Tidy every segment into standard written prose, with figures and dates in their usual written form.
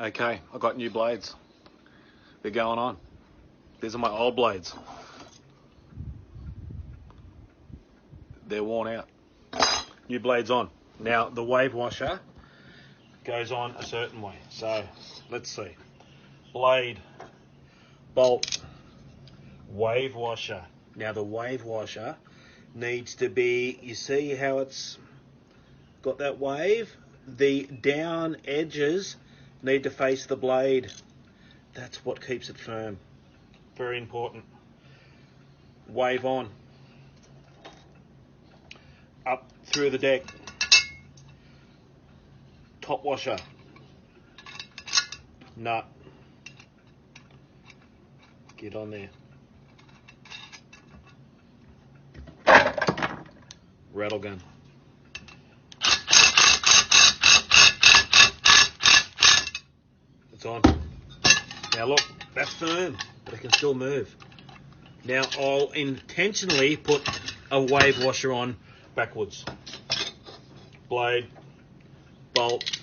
Okay, I got new blades. They're going on. These are my old blades. They're worn out. New blades on. Now the wave washer goes on a certain way. So let's see. Blade, bolt, wave washer. Now the wave washer needs to be, you see how it's got that wave? The down edges need to face the blade. That's what keeps it firm. Very important. Wave on. Up through the deck. Top washer. Nut. Get on there. Rattle gun. It's on. Now look, that's firm, but it can still move. Now I'll intentionally put a wave washer on backwards. Blade, bolt,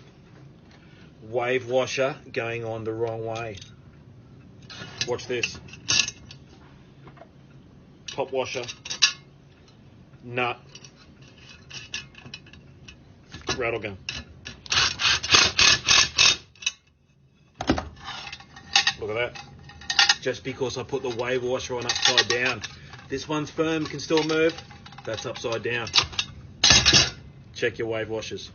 wave washer going on the wrong way. Watch this. Top washer, nut, rattle gun. Look at that. Just because I put the wave washer on upside down. This one's firm, can still move. That's upside down. Check your wave washers.